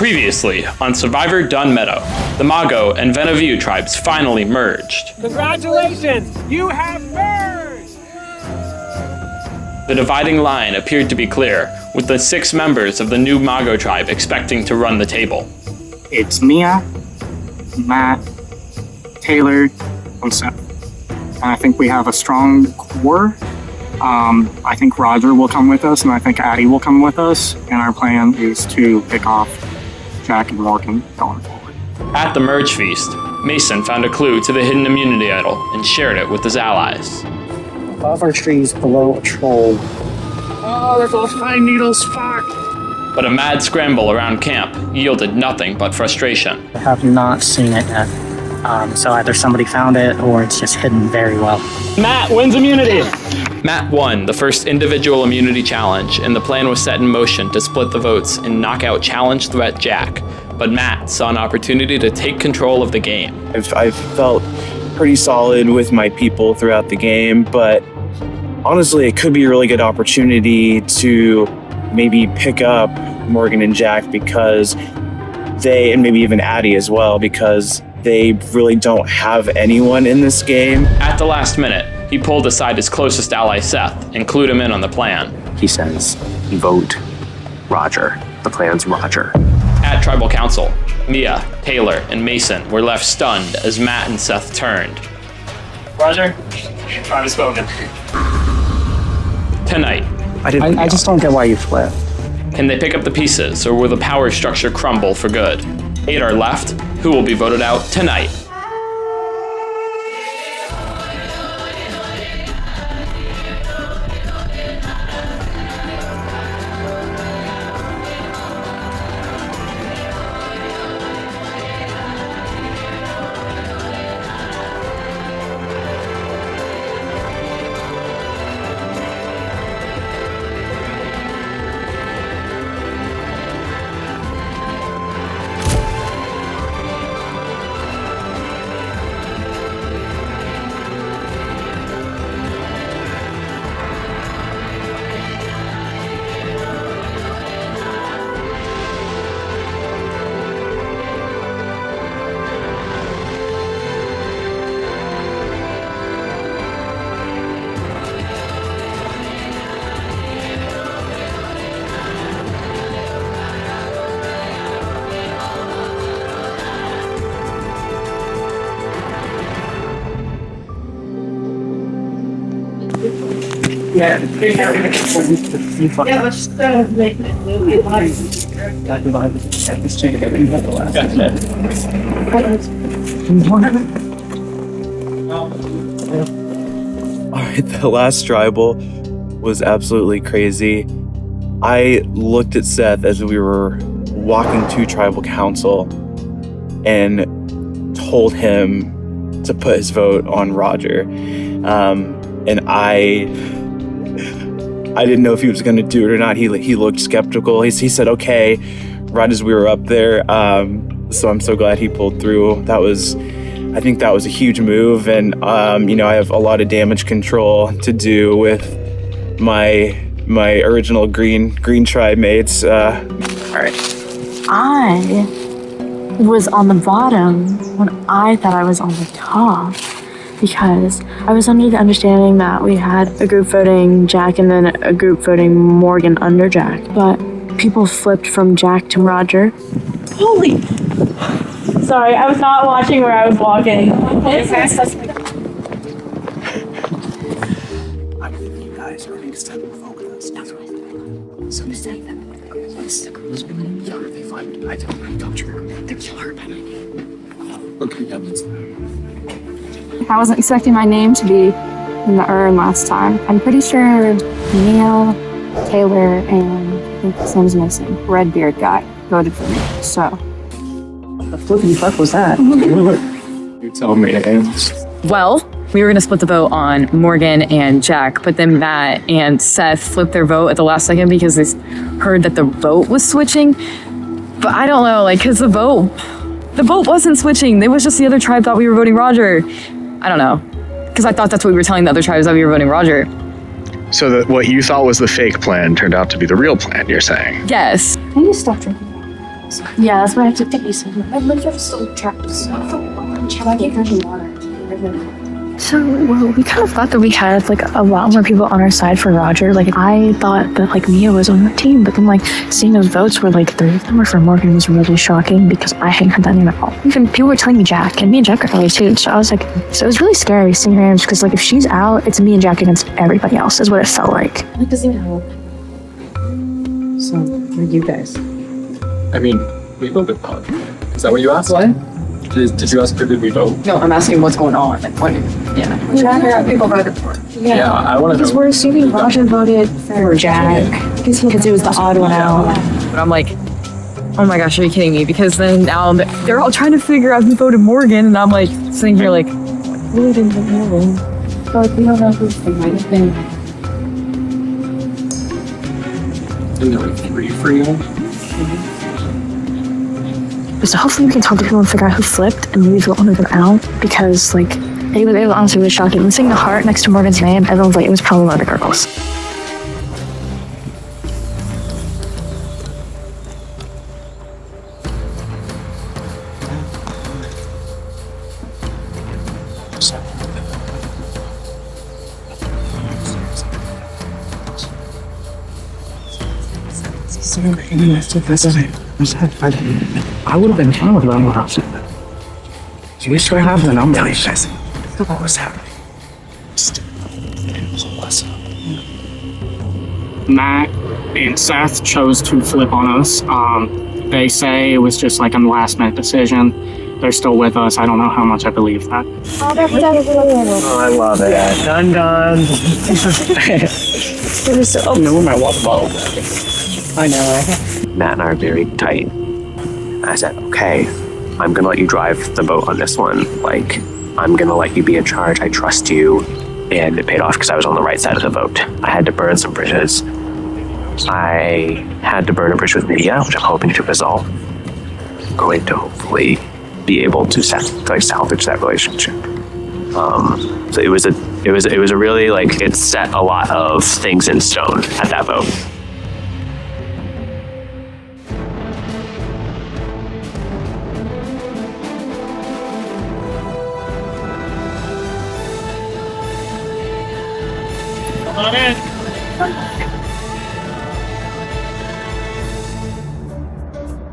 Previously, on Survivor Dunn Meadow, the Mago and Venaview tribes finally merged. Congratulations! You have merged! The dividing line appeared to be clear, with the 6 members of the new Mago tribe expecting to run the table. It's Mia, Matt, Taylor, and Seth. And I think we have a strong core. I think Roger will come with us, and I think Addie will come with us. And our plan is to pick off Jack and Morgan going forward. At the merge feast, Mason found a clue to the hidden immunity idol and shared it with his allies. Above our trees, below a troll. Oh, there's a fine needle spark. But a mad scramble around camp yielded nothing but frustration. I have not seen it yet. So either somebody found it or it's just hidden very well. Matt wins immunity! Matt won the first individual immunity challenge, and the plan was set in motion to split the votes and knock out challenge threat Jack. But Matt saw an opportunity to take control of the game. I've felt pretty solid with my people throughout the game, but honestly, it could be a really good opportunity to maybe pick up Morgan and Jack because and maybe even Addie as well, because they really don't have anyone in this game. At the last minute, he pulled aside his closest ally Seth and clued him in on the plan. He says, vote Roger. The plan's Roger. At Tribal Council, Mia, Taylor, and Mason were left stunned as Matt and Seth turned. Roger, tribe has spoken. Tonight, I just don't get why you flip. can they pick up the pieces, or will the power structure crumble for good? 8 are left. Who will be voted out tonight? Yeah, let's make Alright, the last tribal was absolutely crazy. I looked at Seth as we were walking to Tribal Council and told him to put his vote on Roger. And I didn't know if he was going to do it or not. He looked skeptical. He said, okay, right as we were up there. So I'm so glad he pulled through. I think that was a huge move. And, I have a lot of damage control to do with my original green tribe mates. All right. I was on the bottom when I thought I was on the top, because I was under the understanding that we had a group voting Jack and then a group voting Morgan under Jack. But people flipped from Jack to Roger. Holy! Sorry, I was not watching where I was walking. I'm with you guys. Are we step and vote with us? That's right. So we step them. The girls are they find I don't you. They're killer. Look at them. I wasn't expecting my name to be in the urn last time. I'm pretty sure Neil, Taylor, and I think his name's Mason, Redbeard guy, voted for me. So. What the flippity fuck was that? You tell me. Well, we were going to split the vote on Morgan and Jack, but then Matt and Seth flipped their vote at the last second because they heard that the vote was switching. But I don't know, because the vote wasn't switching. It was just the other tribe thought we were voting Roger. I don't know, because I thought that's what we were telling the other tribes, that we were voting Roger. So that what you thought was the fake plan turned out to be the real plan, you're saying? Yes. Can you stop drinking? Yeah, that's what I have to think. I looked at some traps. So, well, we kind of thought that we had like a lot more people on our side for Roger. Like, I thought that like Mia was on the team, but then like seeing those votes where like 3 of them were for Morgan was really shocking because I hadn't heard that name at all. Even people were telling me Jack, and me and Jack are always too. So I was like, so it was really scary seeing her names because like if she's out, it's me and Jack against everybody else, is what it felt like. That doesn't even help. So, where are you guys? I mean, we voted Pug. Is that what you asked? What? Did you ask did we vote? No, I'm asking what's going on. Like, what? Yeah. We're trying to figure out people voted for. Yeah, I want to Because know. we're assuming Roger voted for Jack because it was the odd one out. But I'm like, oh my gosh, are you kidding me? Because then now they're all trying to figure out who voted Morgan, and I'm like sitting here like, who didn't vote Morgan? So like, we don't know who it might have been. And there were 3 for you. So hopefully we can talk to people and figure out who flipped and maybe vote one of them out because like it was honestly really shocking. When seeing the heart next to Morgan's name, everyone's like, it was probably one of the girls. I would have been fine with them. We still have the number. What was happening? Matt and Seth chose to flip on us. They say it was just like a last minute decision. They're still with us. I don't know how much I believe that. Oh, I love it. Dunn. Oh, no, my water bottle. I know. Matt and I are very tight. I said, okay, I'm gonna let you drive the boat on this one. Like, I'm gonna let you be in charge. I trust you. And it paid off because I was on the right side of the boat. I had to burn some bridges. I had to burn a bridge with Meadow, which I'm hoping to resolve. I'm going to hopefully be able to salvage that relationship. So it was a really like it set a lot of things in stone at that vote. Come on in.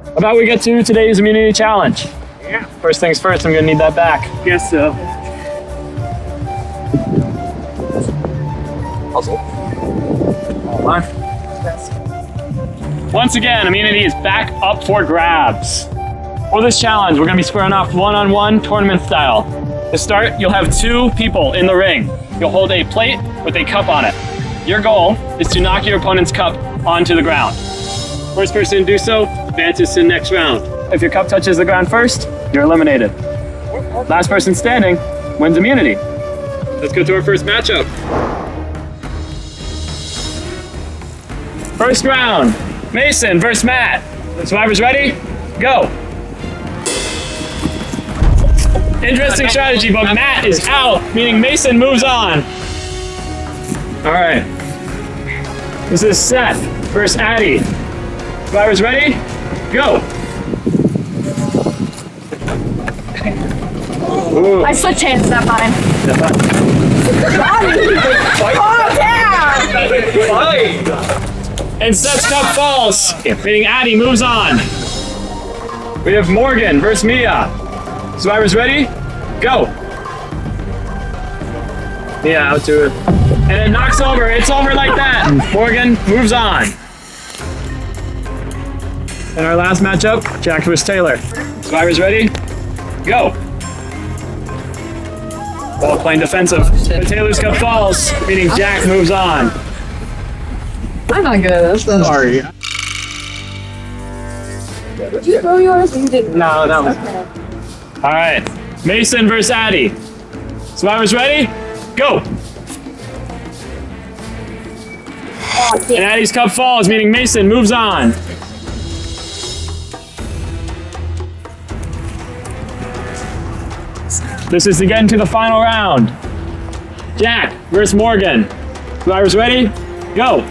How about we get to today's immunity challenge? Yeah. First things first, I'm gonna need that back. Guess so. Puzzle. Once again, immunity is back up for grabs. For this challenge, we're gonna be squaring off one-on-one tournament style. To start, you'll have 2 people in the ring. You'll hold a plate with a cup on it. Your goal is to knock your opponent's cup onto the ground. First person to do so advances to the next round. If your cup touches the ground first, you're eliminated. Last person standing wins immunity. Let's go to our first matchup. First round, Mason versus Matt. Survivors ready? Go. Interesting strategy, but Matt is out, meaning Mason moves on. All right. This is Seth versus Addie. Survivors ready? Go. Ooh. I switched hands that time. And Seth's cup falls, meaning Addie moves on. We have Morgan versus Mia. Survivors ready? Go. Mia out to it. And it knocks over. It's over like that. Morgan moves on. And our last matchup, Jack versus Taylor. Survivors ready? Go. Ball playing defensive. But Taylor's cup falls, meaning Jack moves on. I'm not good. Sorry. Did you throw yours? You didn't. No, that was. All right. Mason versus Addie. Survivors ready? Go. And Addie's cup falls, meaning Mason moves on. This is to get into the final round. Jack versus Morgan. Survivors ready? Go.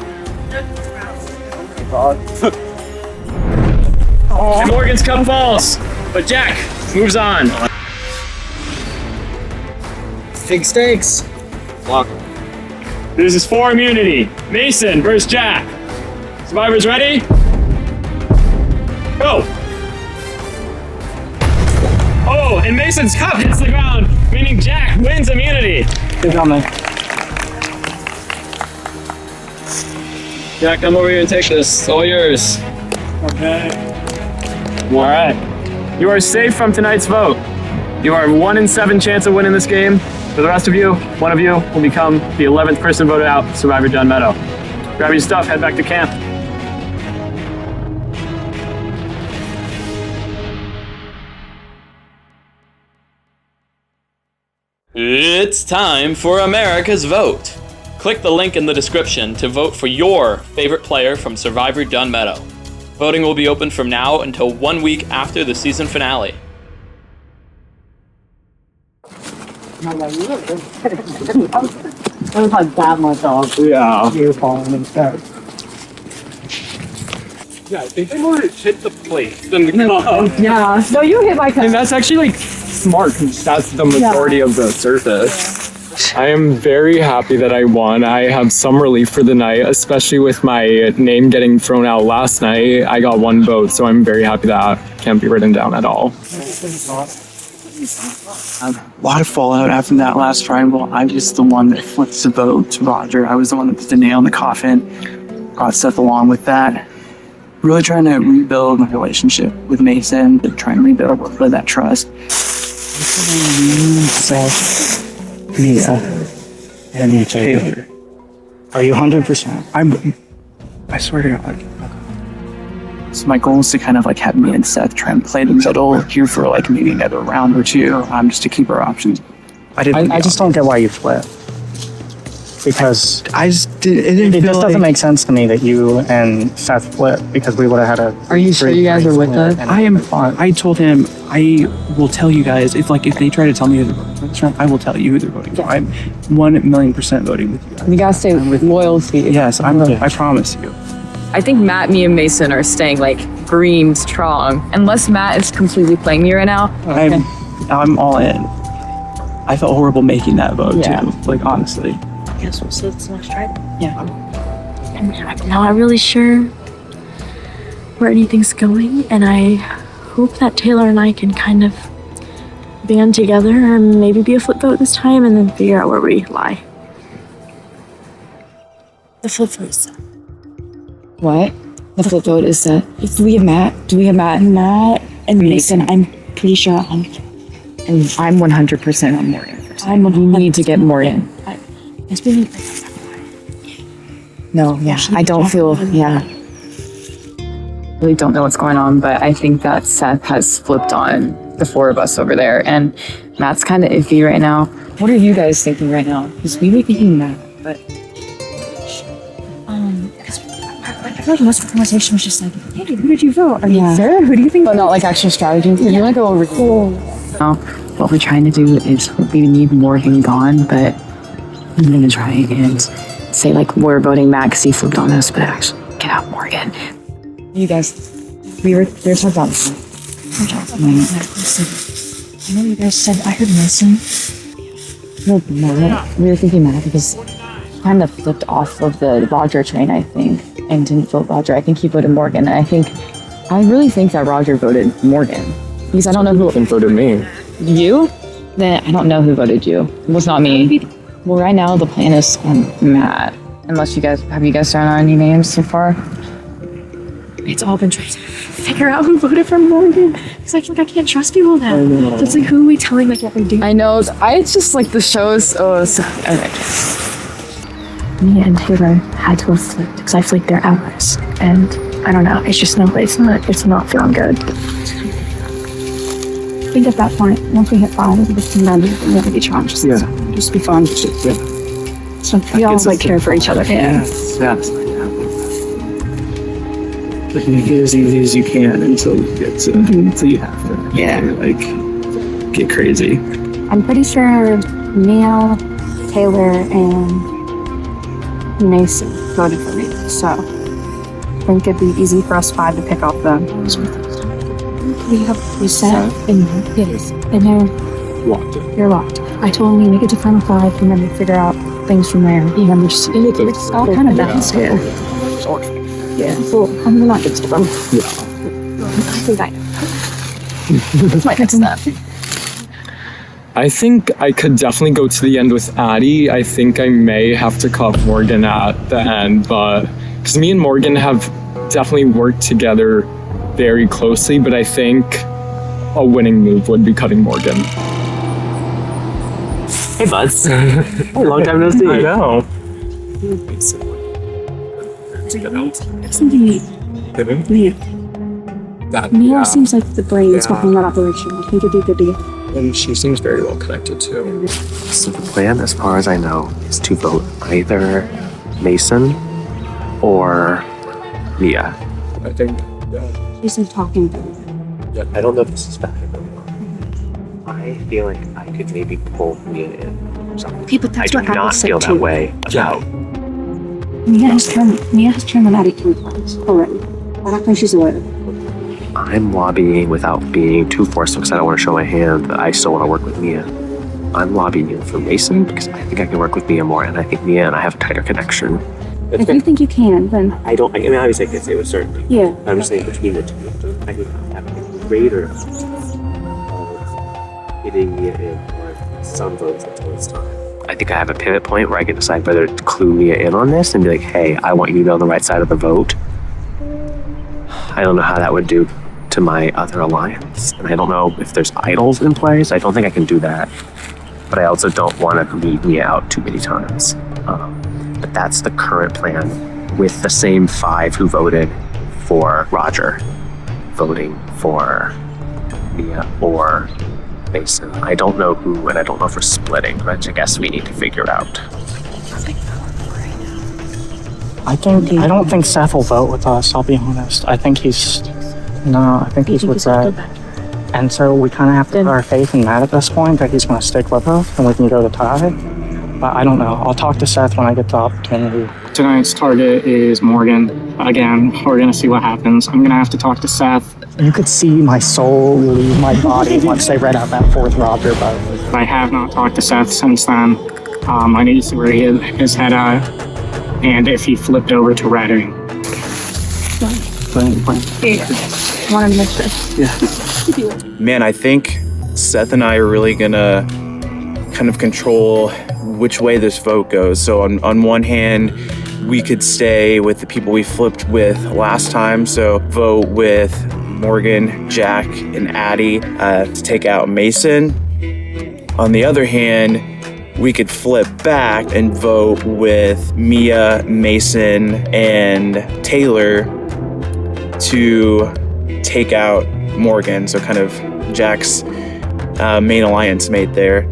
And Morgan's cup falls, but Jack moves on. Big stakes. This is for immunity. Mason versus Jack. Survivors ready? Go! Oh, and Mason's cup hits the ground, meaning Jack wins immunity. Good job, man. Jack, come over here and take this. It's all yours. Okay. All right. You are safe from tonight's vote. You are 1 in 7 chance of winning this game. For the rest of you, one of you will become the 11th person voted out, Survivor Dunn Meadow. Grab your stuff, head back to camp. It's time for America's Vote. Click the link in the description to vote for your favorite player from Survivor Dunn Meadow. Voting will be open from now until 1 week after the season finale. That was like that much off. Yeah. You're falling instead. Yeah, I think they more hit the plate than the cup. Yeah. No, you hit my cup. And that's actually like smart because that's the majority of the surface. I am very happy that I won. I have some relief for the night, especially with my name getting thrown out last night. I got 1 vote, so I'm very happy that can't be written down at all. A lot of fallout after that last tribal. I was the one that flipped the vote to Roger. I was the one that put the nail in the coffin. Got Seth along with that. Really trying to rebuild my relationship with Mason, trying to rebuild a little bit of that trust. Seth, Mia, and Taylor. Are you 100%? I swear to God. So my goal is to kind of like have me and Seth try and play the middle here for like maybe another round or two, just to keep our options. I just don't get why you flip. Because it just doesn't make sense to me that you and Seth flip, because we would have had a. Are you sure you guys are with us? I am fine. I told him I will tell you guys if they try to tell me who they're voting for this round, I will tell you who they're voting for. I'm 1,000,000% voting with you guys. You gotta stay with loyalty. Yes, I promise you. I think Matt, me, and Mason are staying like green strong. Unless Matt is completely playing me right now. Okay. I'm all in. I felt horrible making that vote too. Like honestly. Guess we'll see the next tribe. Yeah. I'm not really sure where anything's going, and I hope that Taylor and I can kind of band together and maybe be a flip vote this time, and then figure out where we lie. The flip vote is set. What? The flip vote is set. Do we have Matt? Matt and Mason. I'm pretty sure. And I'm 100% on Morgan. We need to get Morgan. It's been No, yeah, I don't feel, really don't know what's going on, but I think that Seth has flipped on the 4 of us over there, and Matt's kind of iffy right now. What are you guys thinking right now? Because we were thinking Matt, but... I feel like most of the conversation was just like, hey, who did you vote? Are you sure? Who do you think? But not like actual strategy. You want to go over now, what we're trying to do is we need Morgan gone, but I'm going to try and say like we're voting Matt because he flipped on us, but actually get out Morgan. You guys, we were talking about this. I know you guys said I heard Mason. No, we were thinking Matt because he kind of flipped off of the Roger train, I think, and didn't vote Roger. I think he voted Morgan, and I really think that Roger voted Morgan because I don't know who voted me. You? Then I don't know who voted you. It was not me. Well, right now the plan is on Matt. Unless you guys thrown out any names so far? It's all been trying to figure out who voted for Morgan. Because I feel like I can't trust people now. So it's like, who are we telling like what we're doing? I know. It's just like the shows. Okay. Me and Taylor had to have flipped because I flipped their hours, and I don't know. It's just it's not feeling good. I think at that point, once we hit 5, it'll just come we'll be challenged. Yeah. Just be fun. So we all like care for each other. Yes. Like make it as easy as you can until you get to until you have to. Like get crazy. I'm pretty sure Mia, Taylor, and Mason voted for me, so I think it'd be easy for us 5 to pick off them. We have reset and yes, and they're locked. You're locked. I told them we make it to final 5 and then we figure out things from there. And then it's all kind of balanced here. Yeah. Well, I'm not good to them. Yeah. I think I know. That's my next step. I think I could definitely go to the end with Addie. I think I may have to cut Morgan at the end, but because me and Morgan have definitely worked together very closely, but I think a winning move would be cutting Morgan. Hey, buds. Long time no see. I know. Meadow seems like the brains behind that operation. I think it'd be good to get. And she seems very well connected too. So the plan, as far as I know, is to vote either Mason or Mia. I think, She's been talking to Yeah, I don't know if this is bad or not. I feel like I could maybe pull Mia in or something. Okay, but that's I what do I not was feel saying that too. way about Mia has turned the Maddie 3 times already. I don't think she's aware. I'm lobbying without being too forceful because I don't want to show my hand that I still want to work with Mia. I'm lobbying you for Mason because I think I can work with Mia more, and I think Mia and I have a tighter connection. If you think you can, then I mean, obviously I can say with certainty. yeah. I'm just saying between the two, I think I have a greater of getting Mia in or some votes until it's time. I think I have a pivot point where I can decide whether to clue Mia in on this and be like, hey, I want you to be on the right side of the vote. I don't know how that would do to my other alliance. And I don't know if there's idols in play, so I don't think I can do that. But I also don't want to leave Mia out too many times. But that's the current plan with the same 5 who voted for Roger, voting for Mia or Mason. I don't know who, and I don't know if we're splitting, which I guess we need to figure out. I don't think Seth will vote with us, I'll be honest. I think he's with Zed. And so we kind of have to put our faith in Matt at this point that he's going to stick with us and we can go to tie. But I don't know. I'll talk to Seth when I get the opportunity. Tonight's target is Morgan. Again, we're going to see what happens. I'm going to have to talk to Seth. You could see my soul leave my body once they read out that 4th Roger vote. I have not talked to Seth since then. I need to see where he had his head at and if he flipped over to Redding. Wanted to make sure. Man, I think Seth and I are really gonna kind of control which way this vote goes. So on one hand, we could stay with the people we flipped with last time. So vote with Morgan, Jack, and Addie to take out Mason. On the other hand, we could flip back and vote with Mia, Mason, and Taylor to take out Morgan. So kind of Jack's main alliance mate there.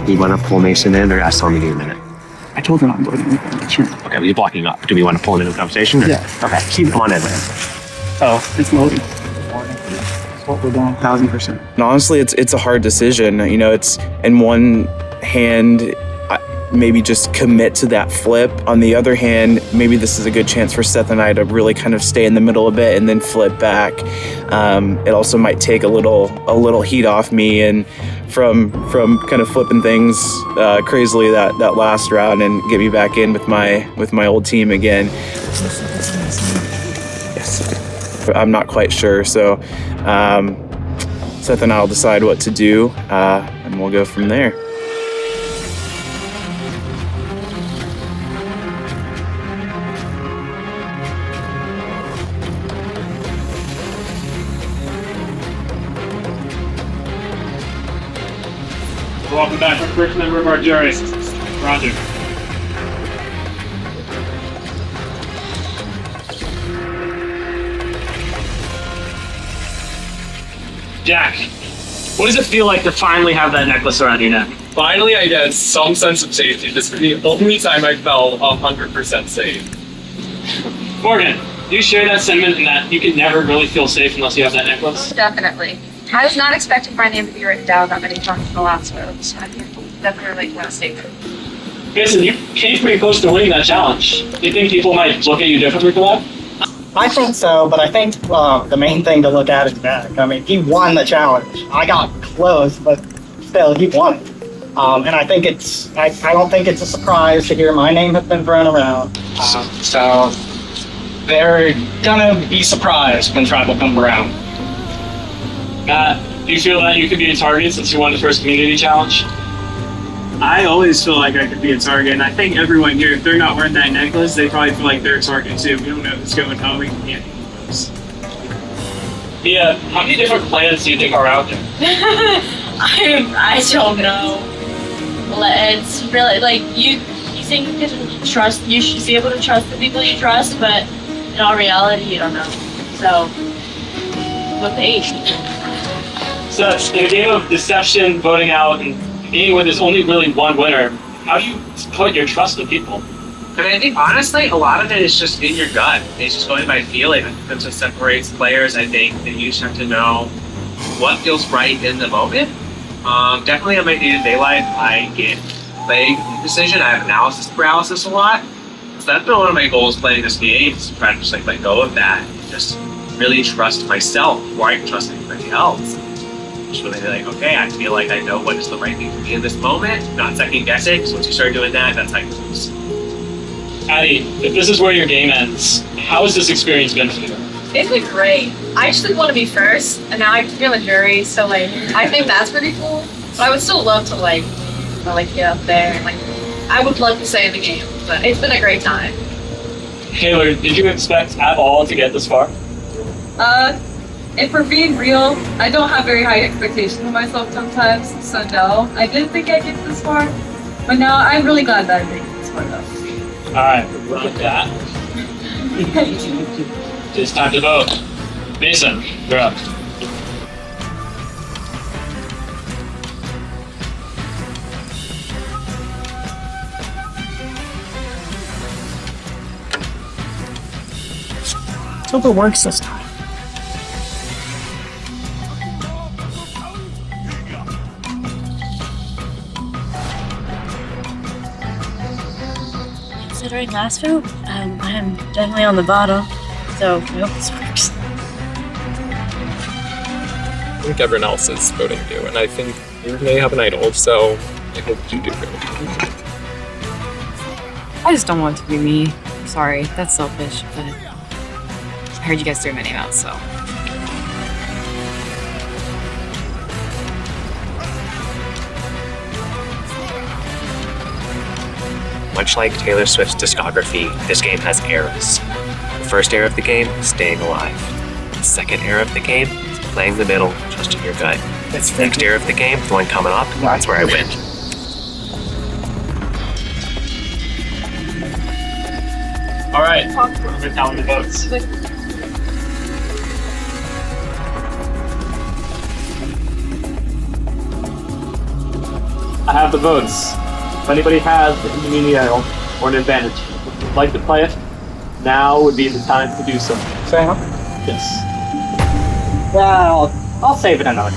Do you want to pull Mason in, or I still need a minute? I told him I'm voting with him. Sure. Okay, well, you're blocking up. Do we want to pull him into the conversation? Or? Yeah. Okay, keep him on in, man. Oh, it's loading. That's what we're doing, 1,000%. And honestly, it's a hard decision. You know, it's in one hand, maybe just commit to that flip. On the other hand, maybe this is a good chance for Seth and I to really kind of stay in the middle a bit and then flip back. It also might take a little heat off me and from kind of flipping things crazily that last round and get me back in with my old team again. Yes. I'm not quite sure, so Seth and I will decide what to do, and we'll go from there. Welcome back, our first member of our jury, Roger. Jack, what does it feel like to finally have that necklace around your neck? Finally, I get some sense of safety. This is the only time I felt 100% safe. Morgan, do you share that sentiment in that you can never really feel safe unless you have that necklace? Definitely. I was not expecting my name to be written down that many times in the last vote, so I definitely want to stay true. Jason, you came pretty close to winning that challenge. Do you think people might look at you differently for that? I think so, but I think the main thing to look at is Jack. I mean, he won the challenge. I got close, but still, he won it. And I think I don't think it's a surprise to hear my name has been thrown around. So they're gonna be surprised when tribal come around. Matt, do you feel that you could be a target since you won the first community challenge? I always feel like I could be a target, and I think everyone here, if they're not wearing that necklace, they probably feel like they're a target too. We don't know who's going home, we can't do those. Yeah, how many different plans do you think are out there? I don't know. It's really like you think you can trust, you should be able to trust the people you trust, but in all reality, you don't know. So, what page? So, in a game of deception, voting out, and a game where there's only really one winner, how do you put your trust in people? I mean, I think honestly, a lot of it is just in your gut. It's just going by feeling. That's what separates players. I think that you just have to know what feels right in the moment. Definitely on my day-to-day life, I get vague decision. I have analysis paralysis a lot. So that's been one of my goals playing this game, is to try to just like let go of that. Just really trust myself before I can trust anybody else. Just really be like, okay, I feel like I know what is the right thing for me in this moment, not second guessing, because once you start doing that, that's how you lose. Addie, if this is where your game ends, how has this experience been for you? It's been great. I actually want to be first, and now I can be on the jury, so like I think that's pretty cool. But I would still love to get up there and I would love to stay in the game. But it's been a great time. Taylor, did you expect at all to get this far? If we're being real, I don't have very high expectations of myself sometimes, so no, I didn't think I'd get this far. But now I'm really glad that I made it this far though. Alright, with that, it's time to vote. Mason, you're up. Let's hope it works this time. Considering last vote, I am definitely on the bottom, so I hope this works. I think everyone else is voting you, and I think you may have an idol, so I hope you do good. I just don't want it to be me. I'm sorry, that's selfish, but I heard you guys threw my name out, so. Much like Taylor Swift's discography, this game has eras. The first era of the game, staying alive. The second era of the game, playing the middle, trusting your gut. The next era of the game, the one coming up, that's where I win. Alright, we're counting the votes. I have the votes. If anybody has the community idol or an advantage, if you'd like to play it, now would be the time to do so. Sam? Yes. Well, I'll save it another.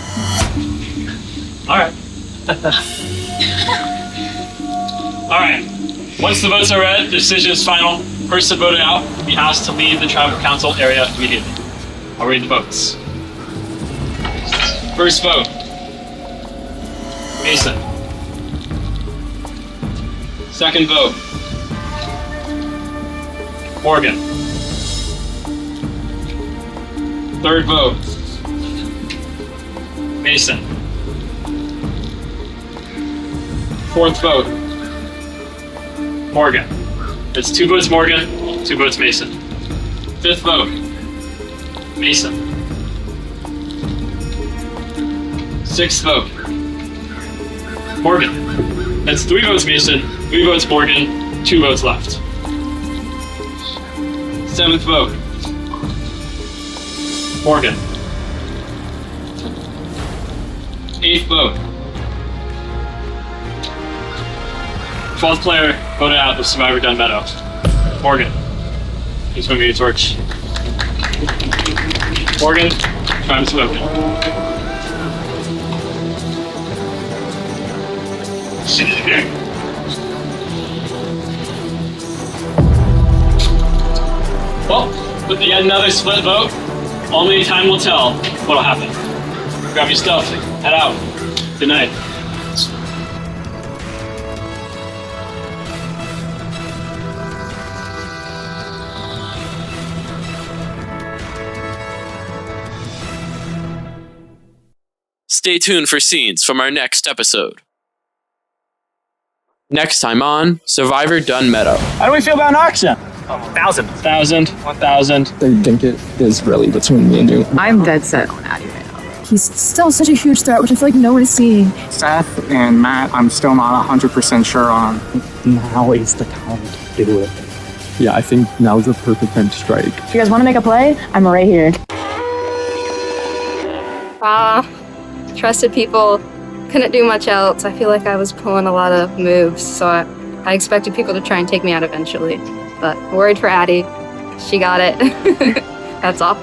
Alright. Alright. Once the votes are read, the decision is final. Person voted out will be asked to leave the tribal council area immediately. I'll read the votes. First vote. Mason. Second vote. Morgan. Third vote. Mason. Fourth vote. Morgan. It's 2 votes Morgan, 2 votes Mason. Fifth vote. Mason. Sixth vote. Morgan. That's 3 votes Mason, 3 votes Morgan, 2 votes left. Seventh vote. Morgan. Eighth vote. 12th player voted out of Survivor Dunn Meadow. Morgan. He's going to be a torch. Morgan, time to vote. Well, With yet another split vote, only time will tell what'll happen. Grab your stuff, head out. Good night. Stay tuned for scenes from our next episode. Next time on Survivor Dunn Meadow. How do we feel about an auction? 1,000. 1,000. 1,000. I think it is really between me and you. I'm dead set on Addie right now. He's still such a huge threat, which I feel like no one is seeing. Seth and Matt, I'm still not 100% sure on. Now is the time to do it. Yeah, I think now's the perfect time to strike. If you guys want to make a play, I'm right here. Trusted people, couldn't do much else. I feel like I was pulling a lot of moves, so I expected people to try and take me out eventually. But worried for Addie. She got it. That's all.